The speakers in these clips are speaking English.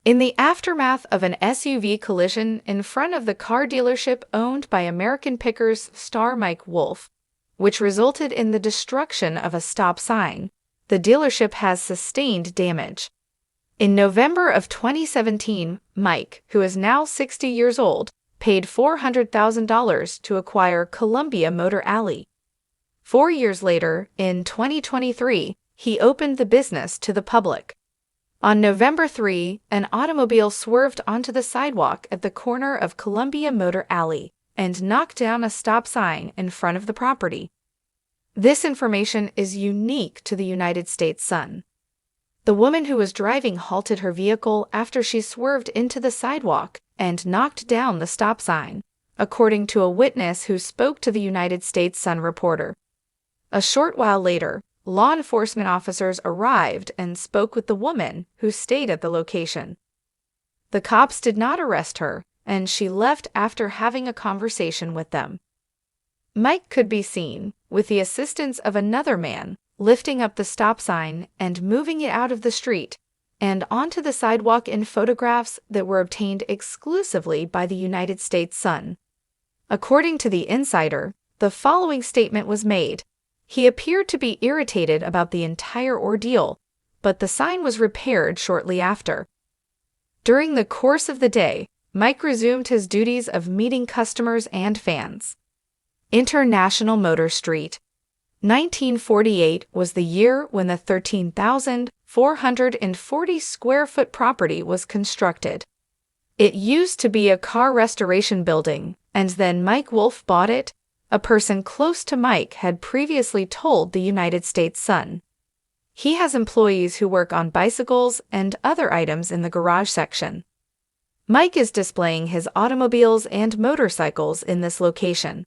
In the aftermath of an SUV collision in front of the car dealership owned by American Pickers star Mike Wolfe, which resulted in the destruction of a stop sign, the dealership has sustained damage. In November of 2017, Mike, who is now 60 years old, paid $400,000 to acquire Columbia Motor Alley. 4 years later, in 2023, he opened the business to the public. On November 3, an automobile swerved onto the sidewalk at the corner of Columbia Motor Alley and knocked down a stop sign in front of the property. This information is unique to the United States Sun. The woman who was driving halted her vehicle after she swerved into the sidewalk and knocked down the stop sign, according to a witness who spoke to the United States Sun reporter. A short while later, law enforcement officers arrived and spoke with the woman who stayed at the location. The cops did not arrest her, and she left after having a conversation with them. Mike could be seen, with the assistance of another man, lifting up the stop sign and moving it out of the street and onto the sidewalk in photographs that were obtained exclusively by the United States Sun. According to the Insider, the following statement was made. He appeared to be irritated about the entire ordeal, but the sign was repaired shortly after. During the course of the day, Mike resumed his duties of meeting customers and fans. International Motor Street. 1948 was the year when the 13,440 square foot property was constructed. It used to be a car restoration building, and then Mike Wolfe bought it, a person close to Mike had previously told the United States Sun. He has employees who work on bicycles and other items in the garage section. Mike is displaying his automobiles and motorcycles in this location.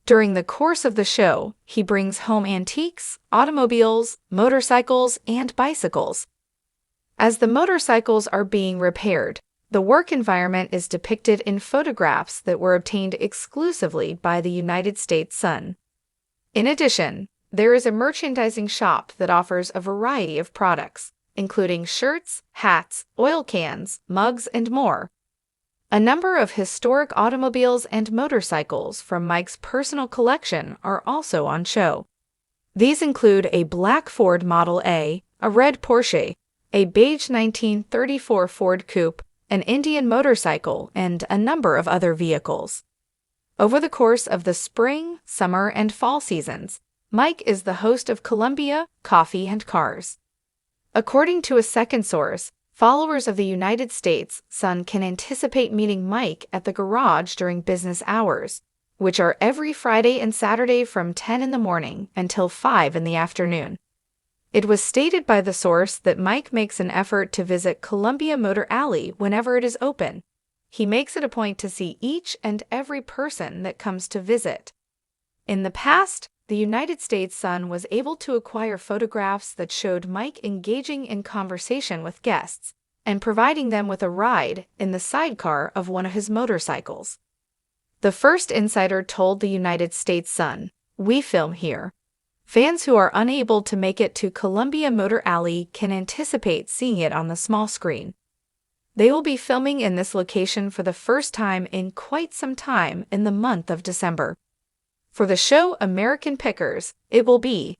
During the course of the show, he brings home antiques, automobiles, motorcycles, and bicycles. As the motorcycles are being repaired, the work environment is depicted in photographs that were obtained exclusively by the United States Sun. In addition, there is a merchandising shop that offers a variety of products, including shirts, hats, oil cans, mugs, and more. A number of historic automobiles and motorcycles from Mike's personal collection are also on show. These include a black Ford Model A, a red Porsche, a beige 1934 Ford Coupe, an Indian motorcycle, and a number of other vehicles. Over the course of the spring, summer, and fall seasons, Mike is the host of Columbia, Coffee, and Cars. According to a second source, followers of the United States Sun can anticipate meeting Mike at the garage during business hours, which are every Friday and Saturday from 10 in the morning until 5 in the afternoon. It was stated by the source that Mike makes an effort to visit Columbia Motor Alley whenever it is open. He makes it a point to see each and every person that comes to visit. In the past, the United States Sun was able to acquire photographs that showed Mike engaging in conversation with guests and providing them with a ride in the sidecar of one of his motorcycles. The first insider told the United States Sun, "We film here." Fans who are unable to make it to Columbia Motor Alley can anticipate seeing it on the small screen. They will be filming in this location for the first time in quite some time in the month of December. For the show American Pickers, it will be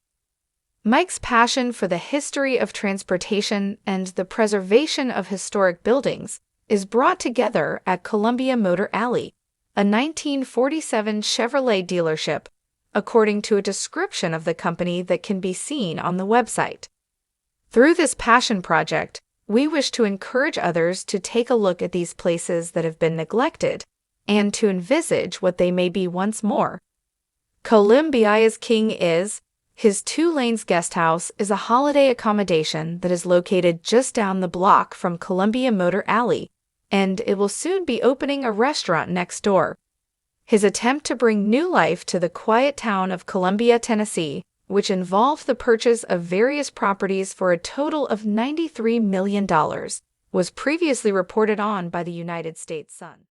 Mike's passion for the history of transportation and the preservation of historic buildings is brought together at Columbia Motor Alley, a 1947 Chevrolet dealership, according to a description of the company that can be seen on the website. Through this passion project, we wish to encourage others to take a look at these places that have been neglected and to envisage what they may be once more. Columbia's King is, his 2 lanes guest house is a holiday accommodation that is located just down the block from Columbia Motor Alley, and it will soon be opening a restaurant next door. His attempt to bring new life to the quiet town of Columbia, Tennessee, which involved the purchase of various properties for a total of $93 million, was previously reported on by the United States Sun.